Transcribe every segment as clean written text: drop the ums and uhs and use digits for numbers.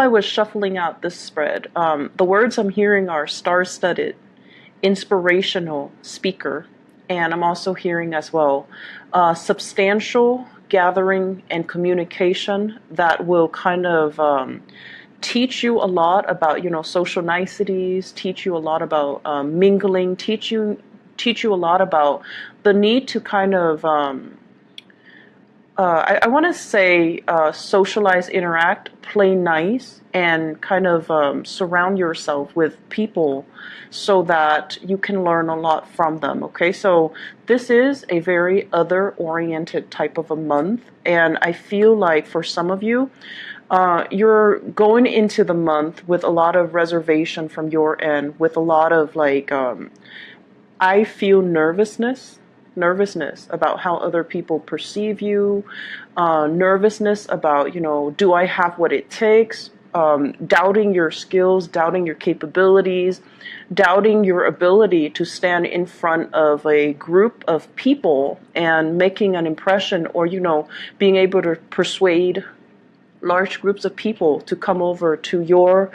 I was shuffling out this spread, the words I'm hearing are star-studded, inspirational, speaker, and I'm also hearing as well substantial gathering and communication that will kind of teach you a lot about, social niceties, teach you a lot about mingling, teach you a lot about the need to kind of I want to say socialize, interact, play nice, and kind of surround yourself with people so that you can learn a lot from them. Okay, so this is a very other-oriented type of a month, and I feel like for some of you, you're going into the month with a lot of reservation from your end, with a lot of like, I feel nervousness about how other people perceive you, nervousness about, do I have what it takes, doubting your skills, doubting your capabilities, doubting your ability to stand in front of a group of people and making an impression, or, being able to persuade large groups of people to come over to your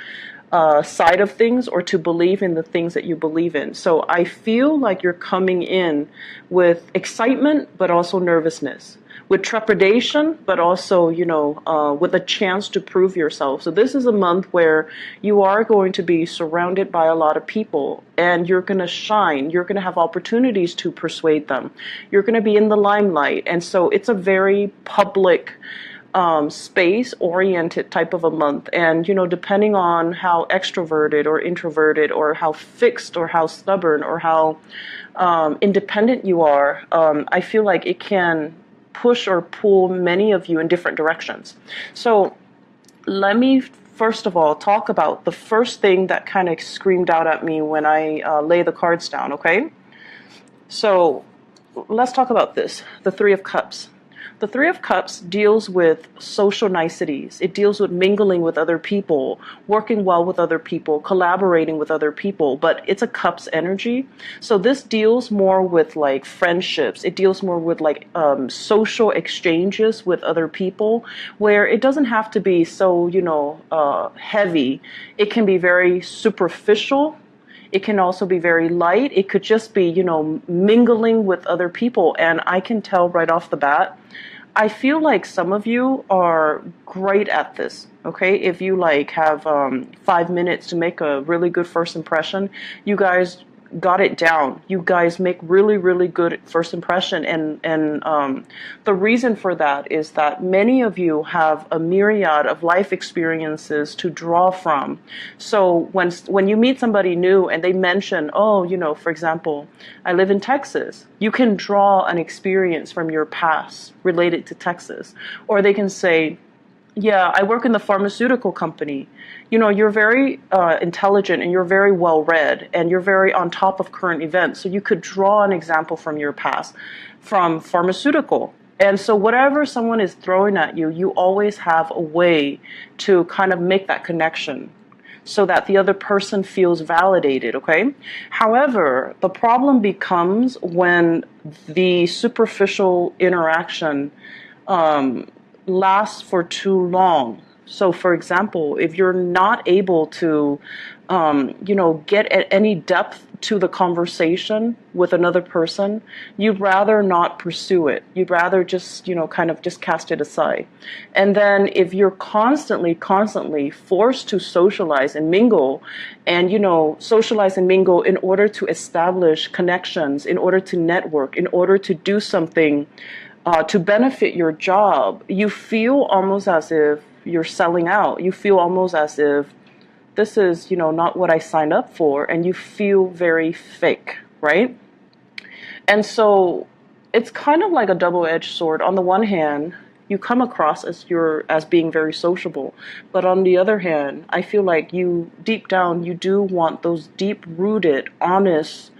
side of things, or to believe in the things that you believe in. So I feel like you're coming in with excitement, but also nervousness, with trepidation, but also, with a chance to prove yourself. So this is a month where you are going to be surrounded by a lot of people, and you're going to shine. You're going to have opportunities to persuade them. You're going to be in the limelight. And so it's a very public space-oriented type of a month. And, depending on how extroverted or introverted, or how fixed or how stubborn or how independent you are, I feel like it can push or pull many of you in different directions. So let me first of all talk about the first thing that kind of screamed out at me when I lay the cards down, okay? So let's talk about this, the Three of Cups. The Three of Cups deals with social niceties. It deals with mingling with other people, working well with other people, collaborating with other people, but it's a Cups energy. So this deals more with like friendships. It deals more with like social exchanges with other people, where it doesn't have to be so, heavy. It can be very superficial. It can also be very light. It could just be, mingling with other people. And I can tell right off the bat, I feel like some of you are great at this, okay? If you like have 5 minutes to make a really good first impression, you guys got it down. You guys make really, really good first impression. And the reason for that is that many of you have a myriad of life experiences to draw from. So when you meet somebody new and they mention, for example, I live in Texas, you can draw an experience from your past related to Texas. Or they can say, yeah, I work in the pharmaceutical company. You're very intelligent, and you're very well read, and you're very on top of current events. So you could draw an example from your past, from pharmaceutical. And so whatever someone is throwing at you, you always have a way to kind of make that connection so that the other person feels validated, okay? However, the problem becomes when the superficial interaction lasts for too long. So, for example, if you're not able to, get at any depth to the conversation with another person, you'd rather not pursue it. You'd rather just, kind of just cast it aside. And then if you're constantly forced to socialize and mingle, and, socialize and mingle in order to establish connections, in order to network, in order to do something to benefit your job, you feel almost as if you're selling out. You feel almost as if this is, not what I signed up for, and you feel very fake, right? And so it's kind of like a double-edged sword. On the one hand, you come across as being very sociable, but on the other hand, I feel like you deep down you do want those deep-rooted, honest,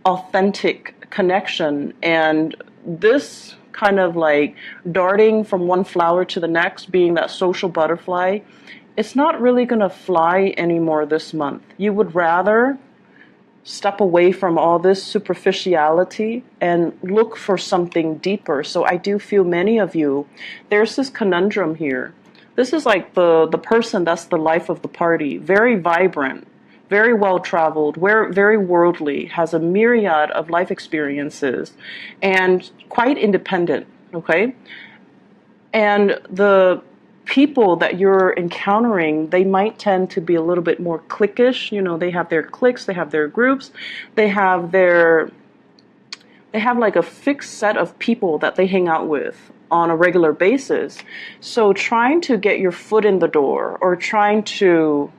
authentic connection. And this kind of like darting from one flower to the next, being that social butterfly, it's not really going to fly anymore this month. You would rather step away from all this superficiality and look for something deeper. So I do feel many of you, there's this conundrum here. This is like the person that's the life of the party, very vibrant, very well traveled, very worldly, has a myriad of life experiences, and quite independent, okay? And the people that you're encountering, they might tend to be a little bit more cliquish. You know, they have their cliques, they have their groups, they have like a fixed set of people that they hang out with on a regular basis. So trying to get your foot in the door or trying to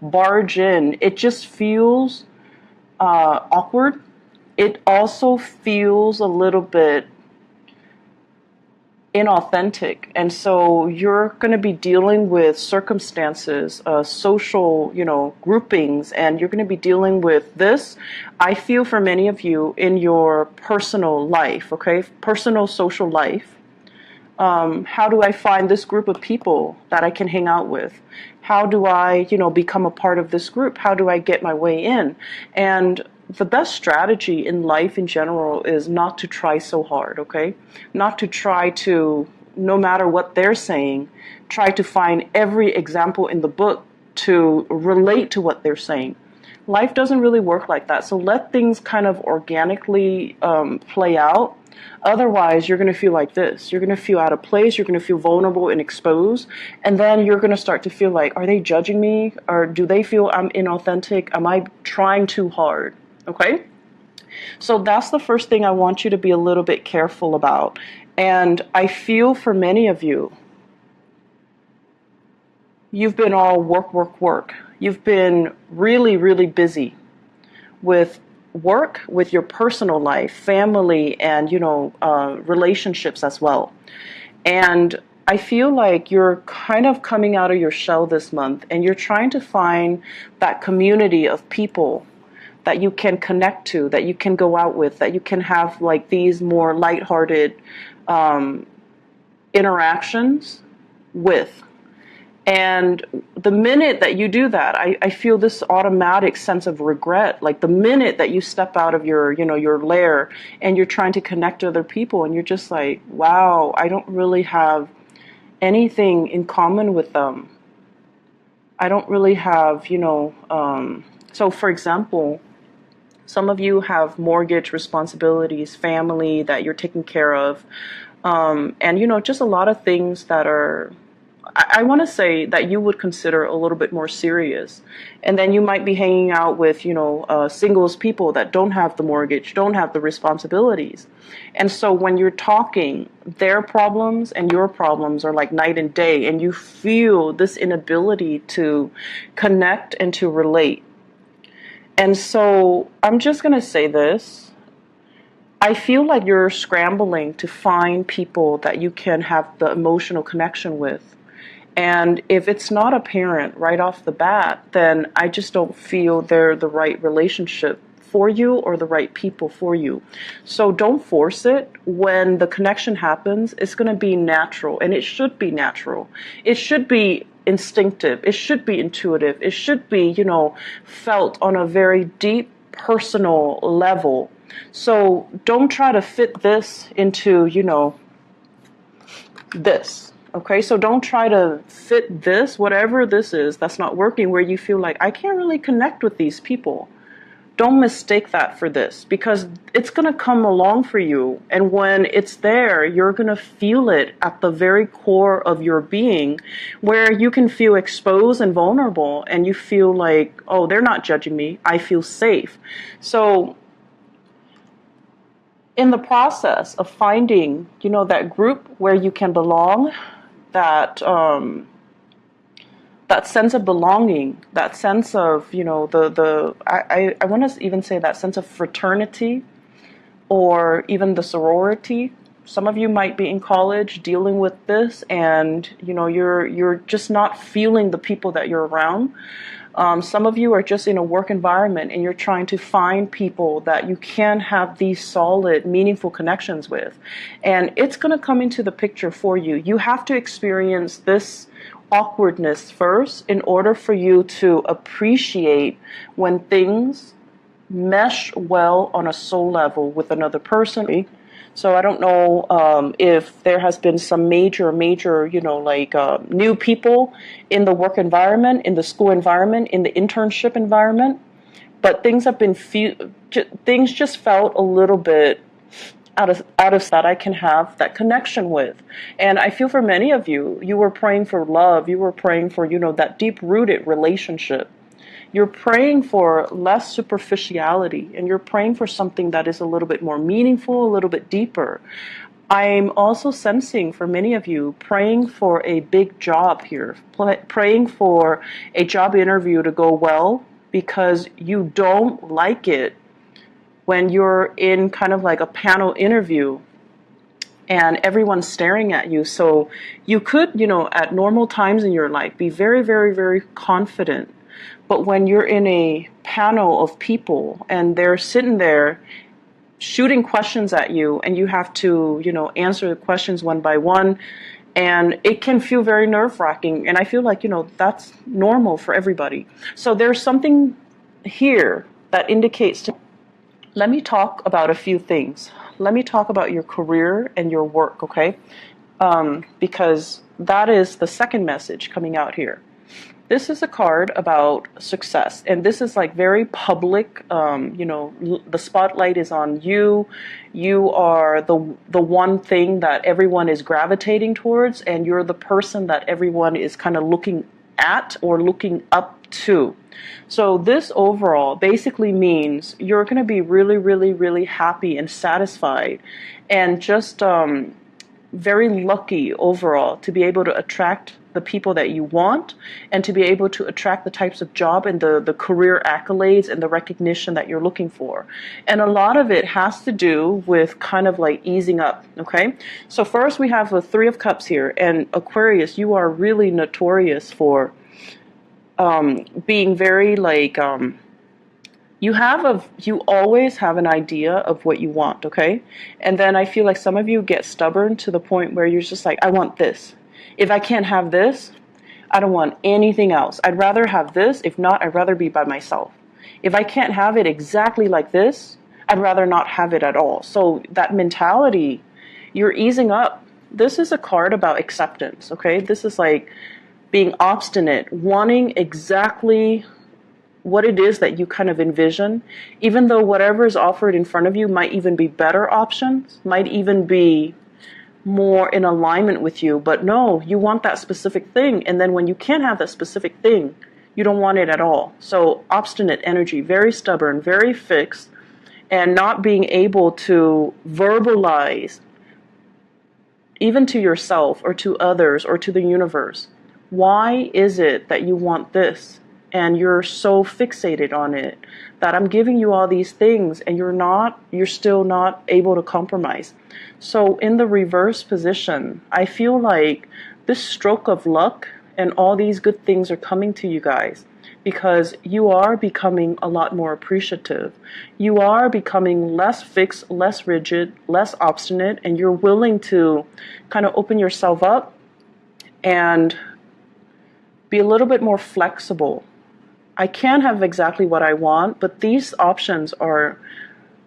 barge in, it just feels awkward. It also feels a little bit inauthentic, and so you're going to be dealing with circumstances, social, groupings, and you're going to be dealing with this, I feel, for many of you in your personal life, okay, personal social life. How do I find this group of people that I can hang out with? How do I, become a part of this group? How do I get my way in? And the best strategy in life in general is not to try so hard, okay? Not to try to, no matter what they're saying, try to find every example in the book to relate to what they're saying. Life doesn't really work like that. So let things kind of organically play out. Otherwise, you're going to feel like this. You're going to feel out of place. You're going to feel vulnerable and exposed. And then you're going to start to feel like, are they judging me? Or do they feel I'm inauthentic? Am I trying too hard? Okay? So that's the first thing I want you to be a little bit careful about. And I feel for many of you, you've been all work, work, work. You've been really, really busy with work, with your personal life, family, and, relationships as well. And I feel like you're kind of coming out of your shell this month, and you're trying to find that community of people that you can connect to, that you can go out with, that you can have like these more lighthearted interactions with. And the minute that you do that, I feel this automatic sense of regret. Like the minute that you step out of your lair and you're trying to connect to other people, and you're just like, wow, I don't really have anything in common with them. I don't really have, so for example, some of you have mortgage responsibilities, family that you're taking care of, and, just a lot of things that are, I want to say that you would consider a little bit more serious. And then you might be hanging out with, singles people that don't have the mortgage, don't have the responsibilities. And so when you're talking, their problems and your problems are like night and day, and you feel this inability to connect and to relate. And so I'm just going to say this. I feel like you're scrambling to find people that you can have the emotional connection with. And if it's not apparent right off the bat, then I just don't feel they're the right relationship for you or the right people for you. So don't force it. When the connection happens, it's going to be natural, and it should be natural. It should be instinctive. It should be intuitive. It should be, felt on a very deep personal level. So don't try to fit this into, this. Okay, so don't try to fit this, whatever this is that's not working, where you feel like, I can't really connect with these people. Don't mistake that for this, because it's going to come along for you. And when it's there, you're going to feel it at the very core of your being, where you can feel exposed and vulnerable, and you feel like, oh, they're not judging me. I feel safe. So in the process of finding, that group where you can belong, that sense of belonging, that sense of, I want to even say that sense of fraternity, or even the sorority. Some of you might be in college dealing with this, and you're just not feeling the people that you're around. Some of you are just in a work environment, and you're trying to find people that you can have these solid, meaningful connections with. And it's going to come into the picture for you. You have to experience this awkwardness first in order for you to appreciate when things mesh well on a soul level with another person. So I don't know if there has been some major, new people in the work environment, in the school environment, in the internship environment, but things just felt a little bit out of that I can have that connection with. And I feel for many of you, you were praying for love, you were praying for, that deep-rooted relationship. You're praying for less superficiality, and you're praying for something that is a little bit more meaningful, a little bit deeper. I'm also sensing for many of you praying for a big job here, praying for a job interview to go well, because you don't like it when you're in kind of like a panel interview and everyone's staring at you. So you could, at normal times in your life, be very, very, very confident. But when you're in a panel of people and they're sitting there shooting questions at you, and you have to, answer the questions one by one, and it can feel very nerve-wracking. And I feel like, that's normal for everybody. So there's something here that indicates to. Let me talk about a few things. Let me talk about your career and your work, okay? Because that is the second message coming out here. This is a card about success, and this is like very public. The spotlight is on you. You are the one thing that everyone is gravitating towards, and you're the person that everyone is kind of looking at or looking up to. So this overall basically means you're going to be really, really, really happy and satisfied, and just very lucky overall to be able to attract the people that you want, and to be able to attract the types of job and the career accolades and the recognition that you're looking for. And a lot of it has to do with kind of like easing up, okay? So first we have the Three of Cups here, and Aquarius, you are really notorious for being very like, you always have an idea of what you want, okay? And then I feel like some of you get stubborn to the point where you're just like, I want this. If I can't have this, I don't want anything else. I'd rather have this. If not, I'd rather be by myself. If I can't have it exactly like this, I'd rather not have it at all. So that mentality, you're easing up. This is a card about acceptance, okay? This is like being obstinate, wanting exactly what it is that you kind of envision, even though whatever is offered in front of you might even be better options, might even be more in alignment with you. But no, you want that specific thing. And then when you can't have that specific thing, you don't want it at all. So obstinate energy, very stubborn, very fixed, and not being able to verbalize, even to yourself or to others or to the universe, why is it that you want this? And you're so fixated on it that I'm giving you all these things and you're still not able to compromise. So in the reverse position, I feel like this stroke of luck and all these good things are coming to you guys because you are becoming a lot more appreciative. You are becoming less fixed, less rigid, less obstinate, and you're willing to kind of open yourself up and be a little bit more flexible. I can't have exactly what I want, but these options are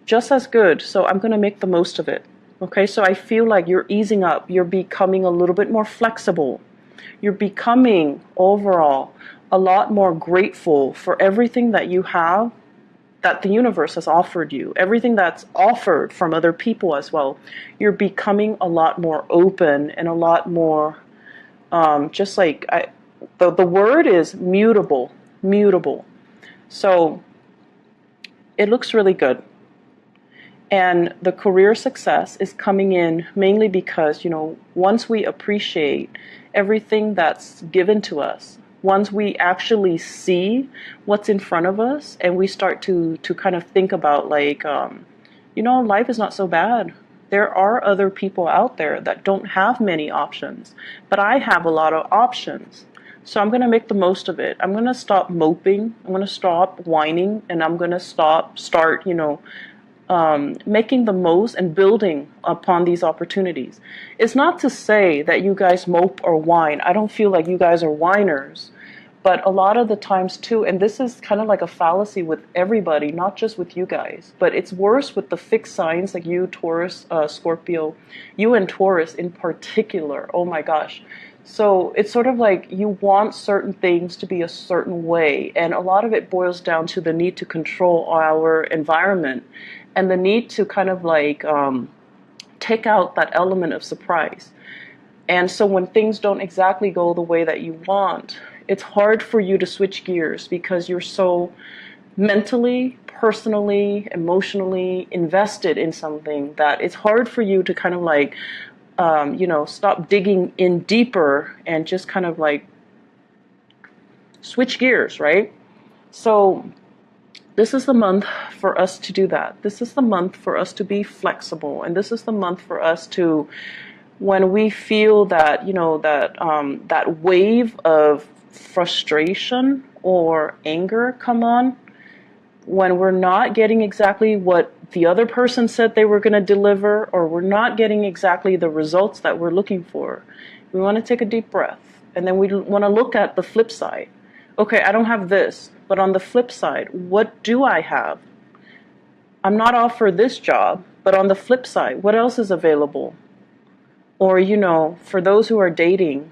just as good, so I'm going to make the most of it. Okay, so I feel like you're easing up. You're becoming a little bit more flexible. You're becoming, overall, a lot more grateful for everything that you have, that the universe has offered you, everything that's offered from other people as well. You're becoming a lot more open and a lot more, just like, the word is mutable. So it looks really good. And the career success is coming in mainly because, once we appreciate everything that's given to us, once we actually see what's in front of us and we start to kind of think about like, life is not so bad. There are other people out there that don't have many options, but I have a lot of options. So I'm going to make the most of it. I'm going to stop moping. I'm going to stop whining, and I'm going to start, making the most and building upon these opportunities. It's not to say that you guys mope or whine. I don't feel like you guys are whiners, But a lot of the times too, and this is kind of like a fallacy with everybody, not just with you guys, but it's worse with the fixed signs like you, Taurus, Scorpio, you and Taurus in particular. Oh my gosh. So it's sort of like you want certain things to be a certain way. And a lot of it boils down to the need to control our environment and the need to kind of like take out that element of surprise. And so when things don't exactly go the way that you want, it's hard for you to switch gears because you're so mentally, personally, emotionally invested in something that it's hard for you to kind of like, stop digging in deeper and just kind of like switch gears, right? So this is the month for us to do that. This is the month for us to be flexible. And this is the month for us to, when we feel that, that wave of frustration or anger come on, when we're not getting exactly what the other person said they were going to deliver, or we're not getting exactly the results that we're looking for, we want to take a deep breath. And then we want to look at the flip side. Okay, I don't have this, but on the flip side, what do I have? I'm not offered this job, but on the flip side, what else is available? Or, for those who are dating,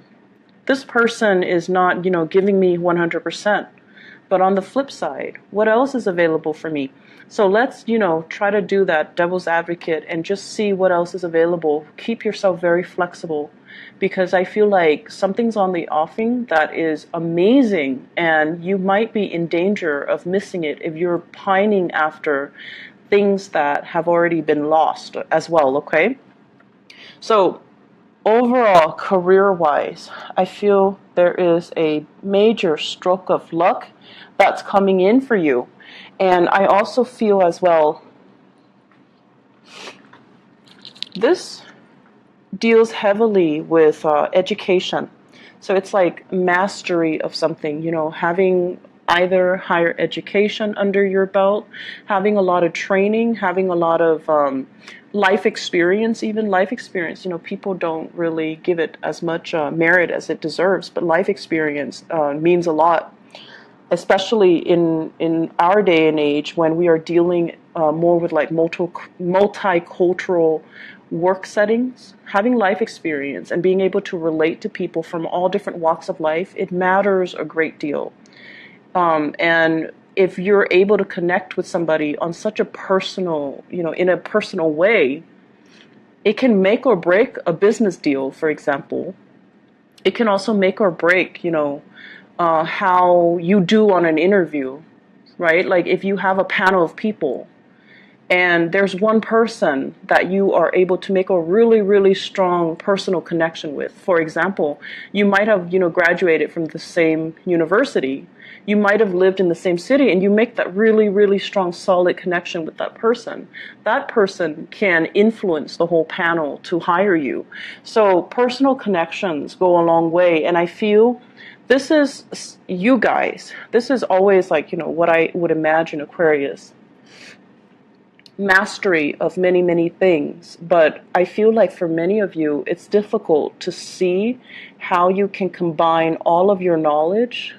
this person is not, giving me 100%. But on the flip side, what else is available for me? So let's, try to do that devil's advocate and just see what else is available. Keep yourself very flexible because I feel like something's on the offing that is amazing and you might be in danger of missing it if you're pining after things that have already been lost as well, okay? So overall, career-wise, I feel there is a major stroke of luck that's coming in for you. And I also feel as well, this deals heavily with education. So it's like mastery of something, having either higher education under your belt, having a lot of training, having a lot of life experience, even life experience. People don't really give it as much merit as it deserves, but life experience means a lot, especially in our day and age when we are dealing more with like multicultural work settings. Having life experience and being able to relate to people from all different walks of life, it matters a great deal. And if you're able to connect with somebody on such a personal, in a personal way, it can make or break a business deal, for example. It can also make or break, how you do on an interview, right? Like if you have a panel of people and there's one person that you are able to make a really, really strong personal connection with. For example, you might have, graduated from the same university. You might have lived in the same city and you make that really, really strong, solid connection with that person. That person can influence the whole panel to hire you. So personal connections go a long way. And I feel this is you guys. This is always like, what I would imagine Aquarius. Mastery of many, many things. But I feel like for many of you, it's difficult to see how you can combine all of your knowledge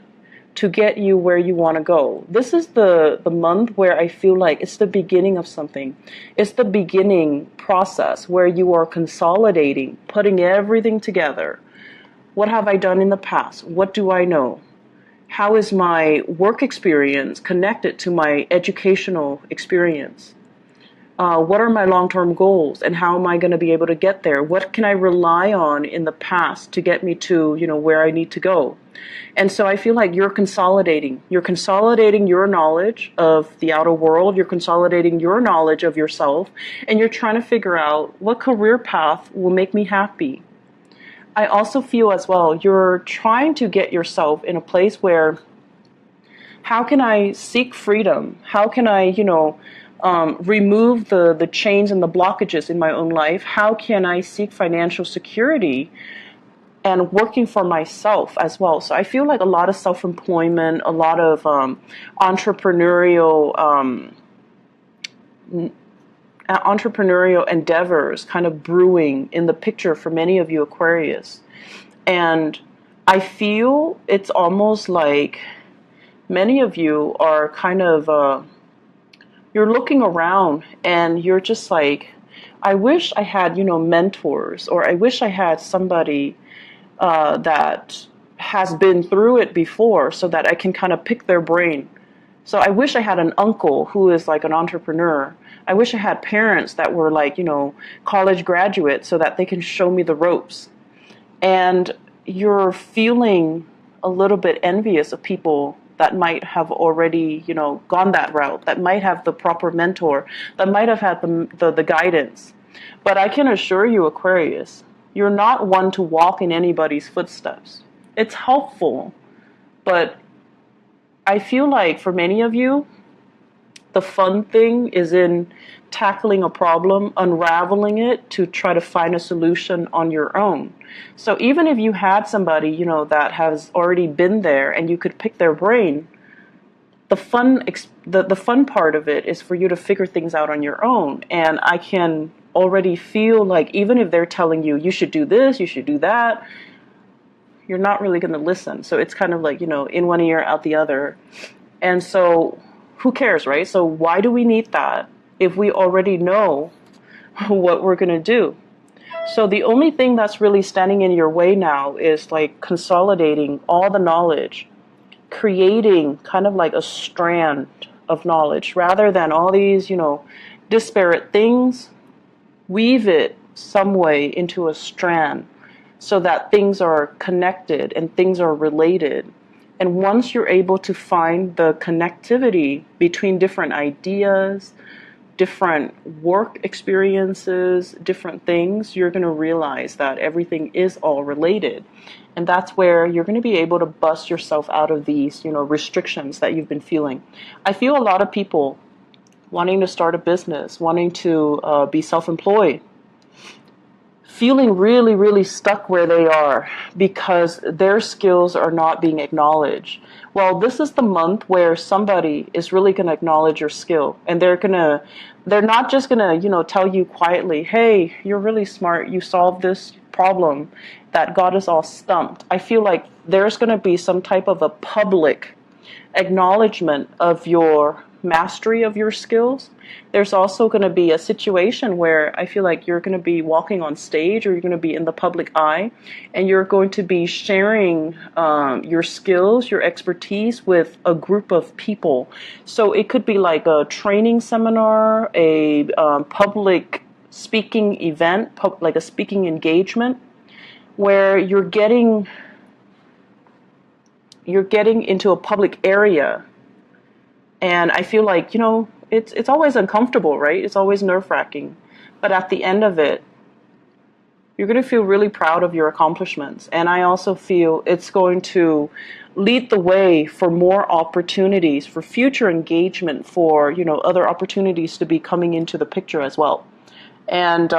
to get you where you want to go. This is the month where I feel like it's the beginning of something. It's the beginning process where you are consolidating, putting everything together. What have I done in the past? What do I know? How is my work experience connected to my educational experience? What are my long-term goals and how am I going to be able to get there? What can I rely on in the past to get me to, where I need to go? And so I feel like you're consolidating. You're consolidating your knowledge of the outer world. You're consolidating your knowledge of yourself. And you're trying to figure out what career path will make me happy. I also feel as well, you're trying to get yourself in a place where, how can I seek freedom? How can I, remove the chains and the blockages in my own life? How can I seek financial security and working for myself as well? So I feel like a lot of self-employment, a lot of entrepreneurial endeavors kind of brewing in the picture for many of you Aquarius. And I feel it's almost like many of you are kind of, you're looking around and you're just like, I wish I had, mentors, or I wish I had somebody that has been through it before so that I can kind of pick their brain. So I wish I had an uncle who is like an entrepreneur. I wish I had parents that were like, college graduates so that they can show me the ropes. And you're feeling a little bit envious of people that might have already, gone that route, that might have the proper mentor, that might have had the guidance. But I can assure you, Aquarius, you're not one to walk in anybody's footsteps. It's helpful, but I feel like for many of you, the fun thing is in tackling a problem, unraveling it to try to find a solution on your own. So even if you had somebody, that has already been there and you could pick their brain, the fun part of it is for you to figure things out on your own. And I can already feel like even if they're telling you, you should do this, you should do that, you're not really going to listen. So it's kind of like, in one ear, out the other. And so who cares, right? So why do we need that if we already know what we're going to do? So the only thing that's really standing in your way now is like consolidating all the knowledge, creating kind of like a strand of knowledge rather than all these, disparate things. Weave it some way into a strand so that things are connected and things are related. And once you're able to find the connectivity between different ideas, different work experiences, different things, you're going to realize that everything is all related. And that's where you're going to be able to bust yourself out of these, restrictions that you've been feeling. I feel a lot of people wanting to start a business, wanting to be self-employed, feeling really, really stuck where they are because their skills are not being acknowledged. Well, this is the month where somebody is really going to acknowledge your skill, and they're not just going to, tell you quietly, hey, you're really smart, you solved this problem that got us all stumped. I feel like there's going to be some type of a public acknowledgement of your mastery of your skills. There's also going to be a situation where I feel like you're going to be walking on stage, or you're going to be in the public eye, and you're going to be sharing your skills, your expertise with a group of people. So it could be like a training seminar, a public speaking event, like a speaking engagement, where you're getting into a public area. And I feel like, it's always uncomfortable, right? It's always nerve-wracking. But at the end of it, you're going to feel really proud of your accomplishments. And I also feel it's going to lead the way for more opportunities, for future engagement, for, other opportunities to be coming into the picture as well. And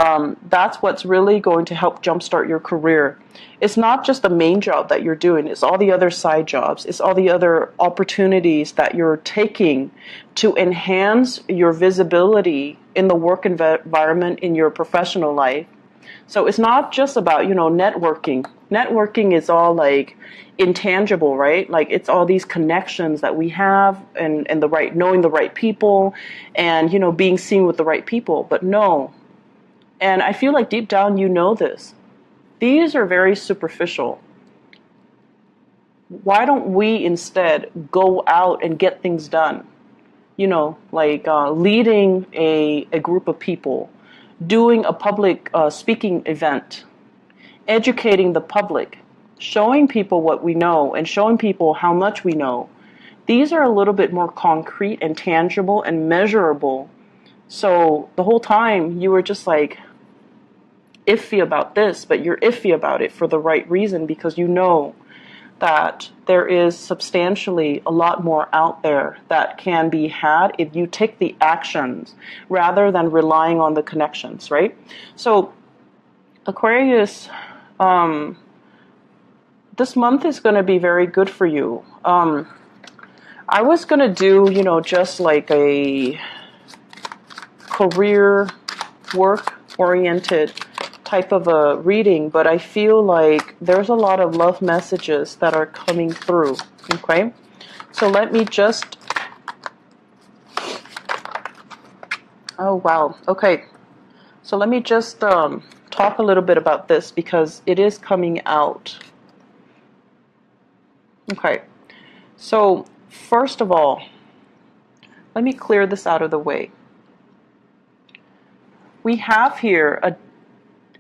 that's what's really going to help jumpstart your career. It's not just the main job that you're doing. It's all the other side jobs. It's all the other opportunities that you're taking to enhance your visibility in the work environment, in your professional life. So it's not just about, networking. Networking is all like intangible, right? Like it's all these connections that we have, and knowing the right people, and, being seen with the right people. But no. And I feel like deep down you know this. These are very superficial. Why don't we instead go out and get things done? Leading a group of people, doing a public speaking event, educating the public, showing people what we know and showing people how much we know. These are a little bit more concrete and tangible and measurable. So the whole time you were just like iffy about this, but you're iffy about it for the right reason, because you know that there is substantially a lot more out there that can be had if you take the actions rather than relying on the connections, right? So Aquarius, this month is going to be very good for you. I was going to do, just like a career work oriented type of a reading, but I feel like there's a lot of love messages that are coming through, okay? So let me just, oh wow, okay. So let me just talk a little bit about this because it is coming out. Okay, so first of all, let me clear this out of the way. We have here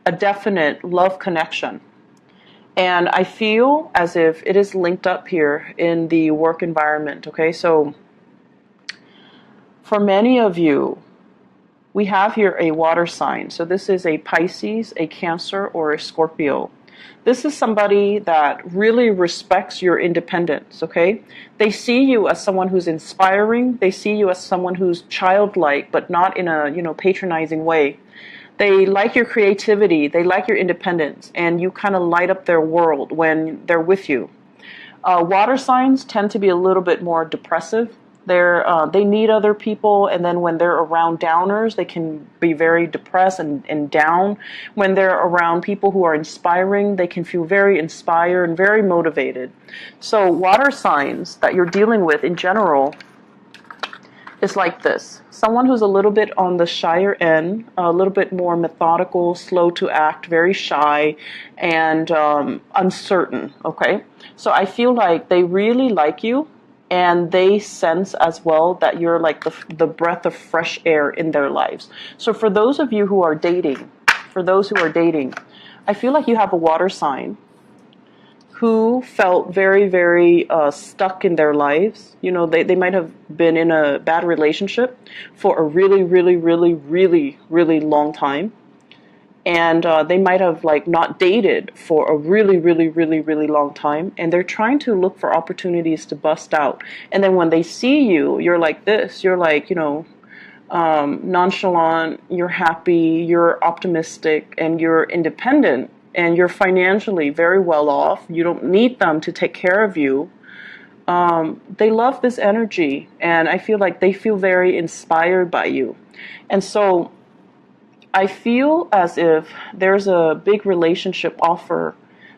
a definite love connection. And I feel as if it is linked up here in the work environment, okay? So for many of you, we have here a water sign. So this is a Pisces, a Cancer, or a Scorpio. This is somebody that really respects your independence, okay? They see you as someone who's inspiring. They see you as someone who's childlike, but not in a, patronizing way. They like your creativity. They like your independence, and you kind of light up their world when they're with you. Water signs tend to be a little bit more depressive. They need other people, and then when they're around downers, they can be very depressed and down. When they're around people who are inspiring, they can feel very inspired and very motivated. So water signs that you're dealing with in general is like this. Someone who's a little bit on the shyer end, a little bit more methodical, slow to act, very shy, and uncertain, okay? So I feel like they really like you, and they sense as well that you're like the breath of fresh air in their lives. So for those of you who are dating, I feel like you have a water sign who felt very, very stuck in their lives. They might have been in a bad relationship for a really, really, really, really, really long time. And they might have not dated for a really, really, really, really long time. And they're trying to look for opportunities to bust out. And then when they see you, you're like this. You're like, nonchalant, you're happy, you're optimistic, and you're independent. And you're financially very well off. You don't need them to take care of you. They love this energy, and I feel like they feel very inspired by you. And so I feel as if there's a big relationship offer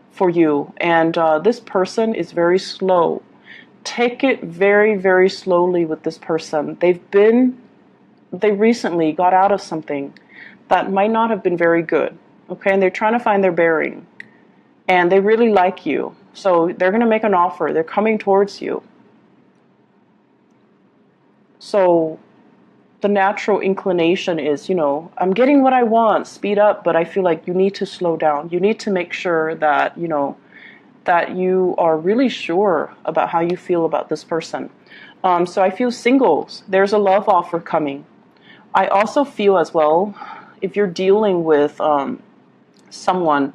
for you, and this person is very slow. Take it very, very slowly with this person. They recently got out of something that might not have been very good. Okay, and they're trying to find their bearing, and they really like you. So they're going to make an offer. They're coming towards you. So the natural inclination is, I'm getting what I want, speed up, but I feel like you need to slow down. You need to make sure that, that you are really sure about how you feel about this person. So I feel singles, there's a love offer coming. I also feel as well, if you're dealing with someone,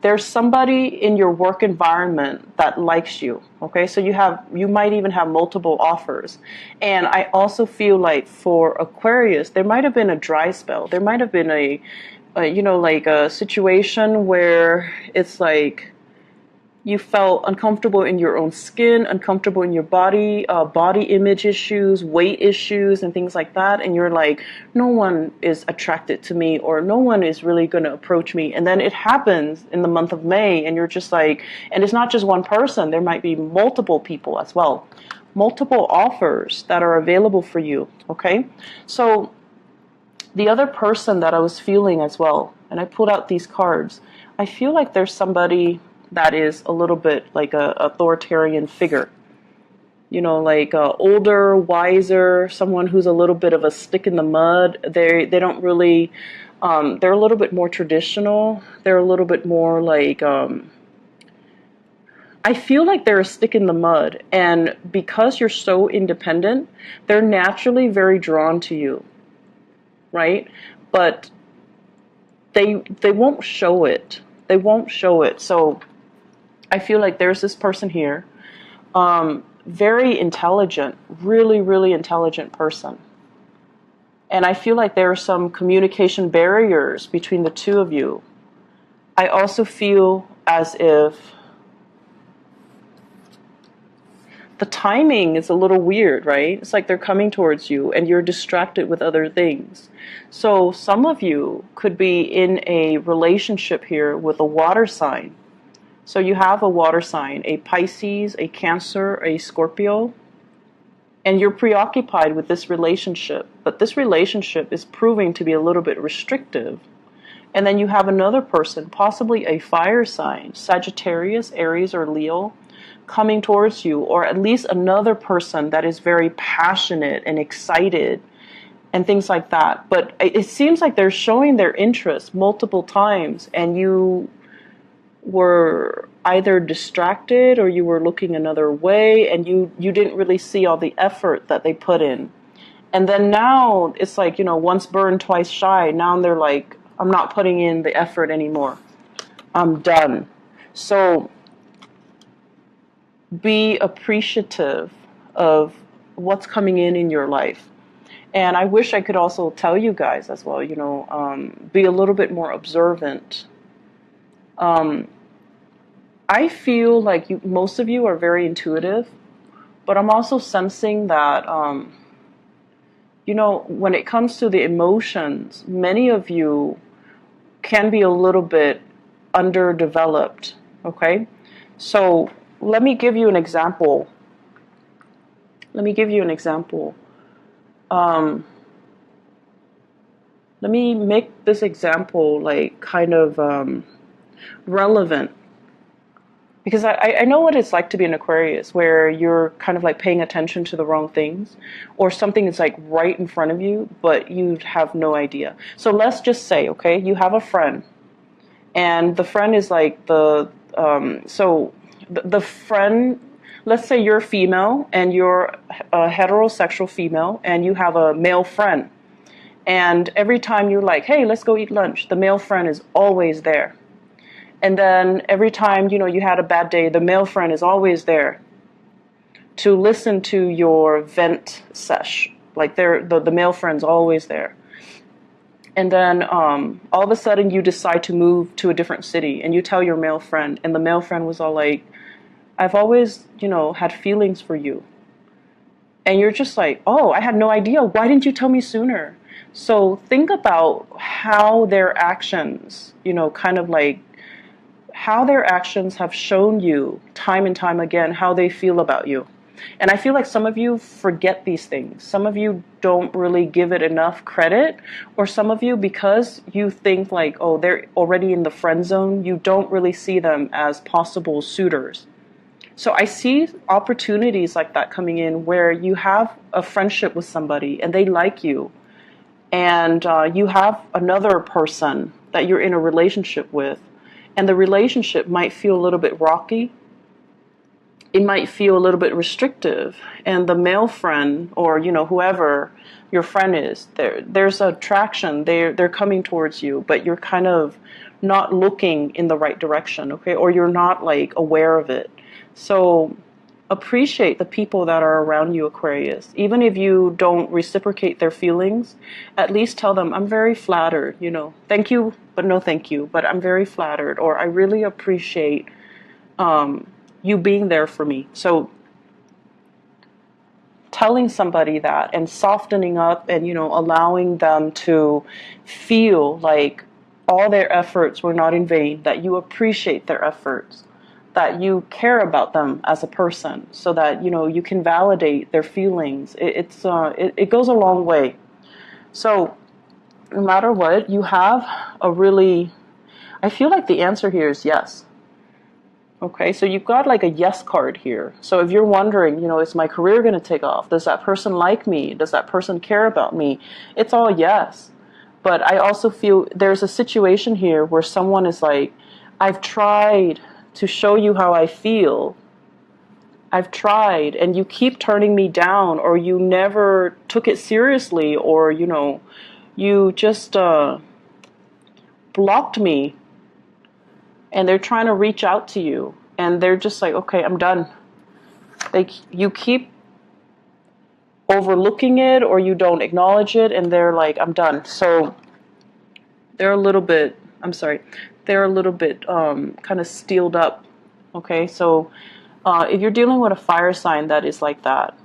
there's somebody in your work environment that likes you, okay? So you might even have multiple offers. And I also feel like for Aquarius, there might have been a dry spell. There might have been a situation where it's like you felt uncomfortable in your own skin, uncomfortable in your body, body image issues, weight issues, and things like that. And you're like, no one is attracted to me, or no one is really going to approach me. And then it happens in the month of May, and you're just like, and it's not just one person. There might be multiple people as well. Multiple offers that are available for you, okay? So the other person that I was feeling as well, and I pulled out these cards, I feel like there's somebody that is a little bit like a authoritarian figure. Older, wiser, someone who's a little bit of a stick in the mud. They don't really, they're a little bit more traditional. They're a little bit more I feel like they're a stick in the mud. And because you're so independent, they're naturally very drawn to you, right? But they won't show it. They won't show it. So I feel like there's this person here, very intelligent, really, really intelligent person. And I feel like there are some communication barriers between the two of you. I also feel as if the timing is a little weird, right? It's like they're coming towards you and you're distracted with other things. So some of you could be in a relationship here with a water sign. So you have a water sign, a Pisces, a Cancer, a Scorpio, and you're preoccupied with this relationship. But this relationship is proving to be a little bit restrictive. And then you have another person, possibly a fire sign, Sagittarius, Aries, or Leo, coming towards you, or at least another person that is very passionate and excited and things like that. But it seems like they're showing their interest multiple times, and you were either distracted or you were looking another way, and you didn't really see all the effort that they put in. And then now it's like, once burned, twice shy. Now they're like, I'm not putting in the effort anymore. I'm done. So be appreciative of what's coming in your life. And I wish I could also tell you guys as well, be a little bit more observant. I feel like most of you are very intuitive, but I'm also sensing that, when it comes to the emotions, many of you can be a little bit underdeveloped, okay? So let me give you an example. Let me make this example like kind of relevant. Because I know what it's like to be an Aquarius, where you're kind of like paying attention to the wrong things, or something is like right in front of you, but you have no idea. So let's just say, okay, you have a friend, and the friend is like the friend, let's say you're female, and you're a heterosexual female, and you have a male friend. And every time you're like, hey, let's go eat lunch, the male friend is always there. And then every time, you had a bad day, the male friend is always there to listen to your vent sesh. Like the male friend's always there. And then all of a sudden you decide to move to a different city, and you tell your male friend, and the male friend was all like, I've always, had feelings for you. And you're just like, oh, I had no idea. Why didn't you tell me sooner? So think about how their actions, kind of like, how their actions have shown you time and time again how they feel about you. And I feel like some of you forget these things. Some of you don't really give it enough credit, or some of you, because you think like, oh, they're already in the friend zone, you don't really see them as possible suitors. So I see opportunities like that coming in where you have a friendship with somebody and they like you, and you have another person that you're in a relationship with, and the relationship might feel a little bit rocky. It might feel a little bit restrictive, and the male friend, or whoever your friend is, there's attraction. They're coming towards you, but you're kind of not looking in the right direction, okay? Or you're not like aware of it. So appreciate the people that are around you, Aquarius. Even if you don't reciprocate their feelings, at least tell them, I'm very flattered, thank you, but no thank you, but I'm very flattered, or I really appreciate you being there for me. So telling somebody that and softening up and, allowing them to feel like all their efforts were not in vain, that you appreciate their efforts, that you care about them as a person, so that, you can validate their feelings. It goes a long way. So no matter what, you have I feel like the answer here is yes. Okay, so you've got like a yes card here. So if you're wondering, is my career going to take off? Does that person like me? Does that person care about me? It's all yes. But I also feel there's a situation here where someone is like, I've tried to show you how I feel. I've tried, and you keep turning me down, or you never took it seriously, or, you just blocked me. And they're trying to reach out to you, and they're just like, okay, I'm done. You keep overlooking it, or you don't acknowledge it, and they're like, I'm done. So they're a little bit kind of steeled up. Okay, so If you're dealing with a fire sign that is like that,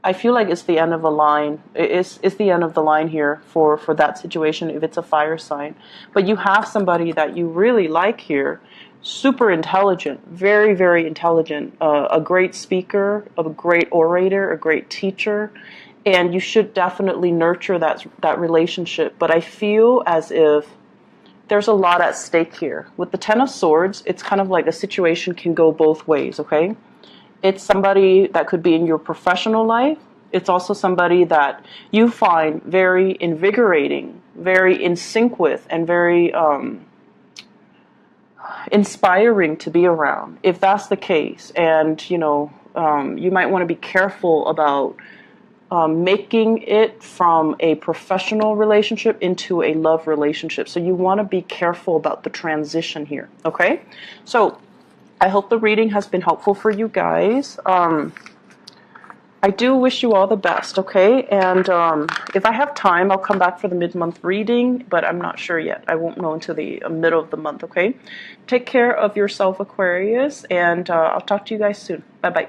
I feel like it's the end of a line. It's the end of the line here for that situation if it's a fire sign. But you have somebody that you really like here, super intelligent, very, very intelligent, a great speaker, a great orator, a great teacher, and you should definitely nurture that relationship. But I feel as if there's a lot at stake here. With the Ten of Swords, it's kind of like a situation can go both ways, okay? It's somebody that could be in your professional life. It's also somebody that you find very invigorating, very in sync with, and very inspiring to be around. If that's the case, and you might want to be careful about making it from a professional relationship into a love relationship. So you want to be careful about the transition here, okay? So I hope the reading has been helpful for you guys. I do wish you all the best, okay? And if I have time, I'll come back for the mid-month reading, but I'm not sure yet. I won't know until the middle of the month, okay? Take care of yourself, Aquarius, and I'll talk to you guys soon. Bye-bye.